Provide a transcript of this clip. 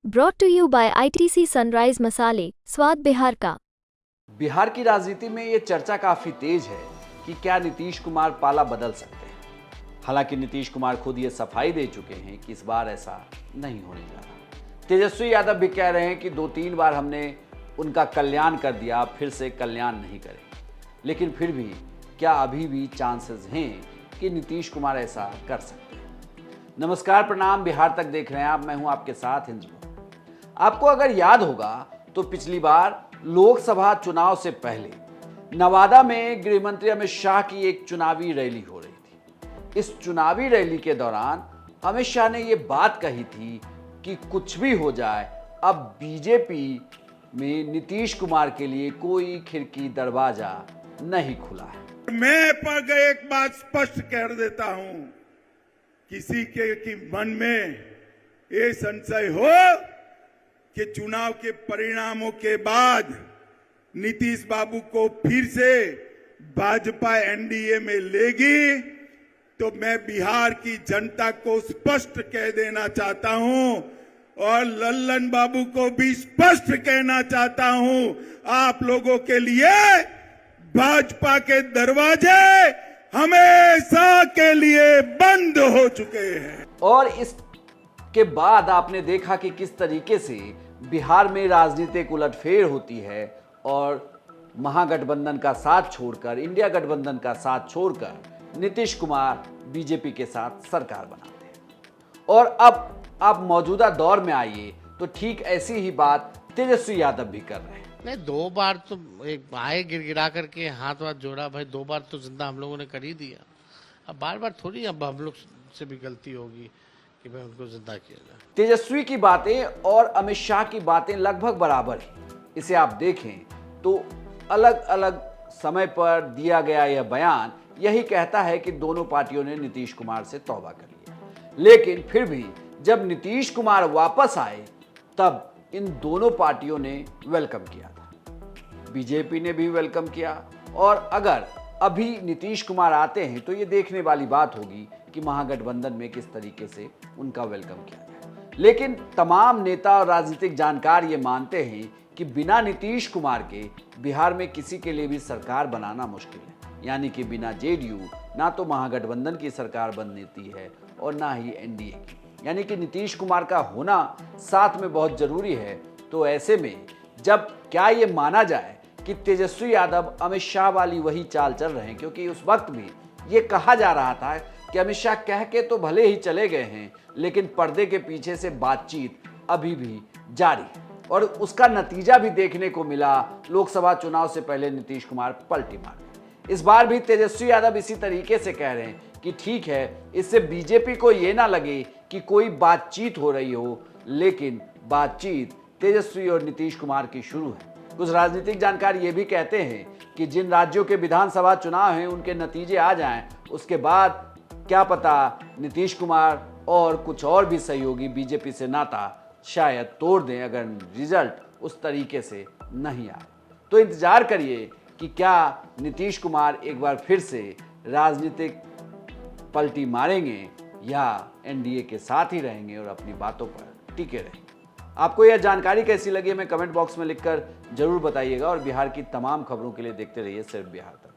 Brought to you by ITC Sunrise मसाले, स्वाद बिहार का। बिहार की राजनीति में ये चर्चा काफी तेज है कि क्या नीतीश कुमार पाला बदल सकते हैं। हालांकि नीतीश कुमार खुद ये सफाई दे चुके हैं कि इस बार ऐसा नहीं होने जा रहा। तेजस्वी यादव भी कह रहे हैं कि 2-3 बार हमने उनका कल्याण कर दिया, फिर से कल्याण नहीं करेंगे। लेकिन फिर भी क्या अभी भी चांसेस हैं कि नीतीश कुमार ऐसा कर सकते हैं। नमस्कार, प्रणाम, बिहार तक देख रहे हैं आप। मैं हूं आपके साथ हिंदू। आपको अगर याद होगा तो पिछली बार लोकसभा चुनाव से पहले नवादा में गृह मंत्री अमित शाह की एक चुनावी रैली हो रही थी। इस चुनावी रैली के दौरान अमित शाह ने ये बात कही थी कि कुछ भी हो जाए, अब बीजेपी में नीतीश कुमार के लिए कोई खिड़की दरवाजा नहीं खुला है। मैं पर एक बात स्पष्ट कर देता हूं, किसी के मन में ये संशय हो कि चुनाव के परिणामों के बाद नीतीश बाबू को फिर से भाजपा एनडीए में लेगी, तो मैं बिहार की जनता को स्पष्ट कह देना चाहता हूं और लल्लन बाबू को भी स्पष्ट कहना चाहता हूं, आप लोगों के लिए भाजपा के दरवाजे हमेशा के लिए बंद हो चुके हैं। और इसके बाद आपने देखा कि किस तरीके से बिहार में राजनीतिक उलटफेर होती है और महागठबंधन का साथ छोड़कर, इंडिया गठबंधन का साथ छोड़कर नीतीश कुमार बीजेपी के साथ सरकार बनाते हैं। और अब आप मौजूदा दौर में आइए तो ठीक ऐसी ही बात तेजस्वी यादव भी कर रहे हैं। नहीं, 2 बार तो एक आए गिड़गिड़ा करके हाथ वाथ जोड़ा, भाई 2 बार तो जिंदा हम लोगों ने कर ही दिया। अब बार बार थोड़ी अब हम लोग से भी गलती होगी कि भाई उनको जिंदा किया जाए। तेजस्वी की बातें और अमित शाह की बातें लगभग बराबर हैं। इसे आप देखें तो अलग अलग समय पर दिया गया यह बयान यही कहता है कि दोनों पार्टियों ने नीतीश कुमार से तौबा कर लिया। लेकिन फिर भी जब नीतीश कुमार वापस आए तब इन दोनों पार्टियों ने वेलकम किया था। बीजेपी ने भी वेलकम किया और अगर अभी नीतीश कुमार आते हैं तो ये देखने वाली बात होगी कि महागठबंधन में किस तरीके से उनका वेलकम किया जाए। लेकिन तमाम नेता और राजनीतिक जानकार ये मानते हैं कि बिना नीतीश कुमार के बिहार में किसी के लिए भी सरकार बनाना मुश्किल है। यानी कि बिना जेडीयू ना तो महागठबंधन की सरकार बनती है और ना ही एनडीए की। यानी कि नीतीश कुमार का होना साथ में बहुत जरूरी है। तो ऐसे में जब क्या ये माना जाए कि तेजस्वी यादव अमित शाह वाली वही चाल चल रहे हैं, क्योंकि उस वक्त भी ये कहा जा रहा था कि अमित शाह कह के तो भले ही चले गए हैं लेकिन पर्दे के पीछे से बातचीत अभी भी जारी है। और उसका नतीजा भी देखने को मिला। लोकसभा चुनाव से पहले नीतीश कुमार पलटी मार गए। इस बार भी तेजस्वी यादव इसी तरीके से कह रहे हैं कि ठीक है, इससे बीजेपी को ये ना लगे कि कोई बातचीत हो रही हो, लेकिन बातचीत तेजस्वी और नीतीश कुमार की शुरू है। कुछ राजनीतिक जानकार ये भी कहते हैं कि जिन राज्यों के विधानसभा चुनाव हैं उनके नतीजे आ जाएं, उसके बाद क्या पता नीतीश कुमार और कुछ और भी सहयोगी बीजेपी से नाता शायद तोड़ दें अगर रिजल्ट उस तरीके से नहीं आए। तो इंतजार करिए कि क्या नीतीश कुमार एक बार फिर से राजनीतिक पलटी मारेंगे या एनडीए के साथ ही रहेंगे और अपनी बातों पर टिके रहेंगे। आपको यह जानकारी कैसी लगी हमें कमेंट बॉक्स में लिखकर जरूर बताइएगा और बिहार की तमाम खबरों के लिए देखते रहिए सिर्फ बिहार तक।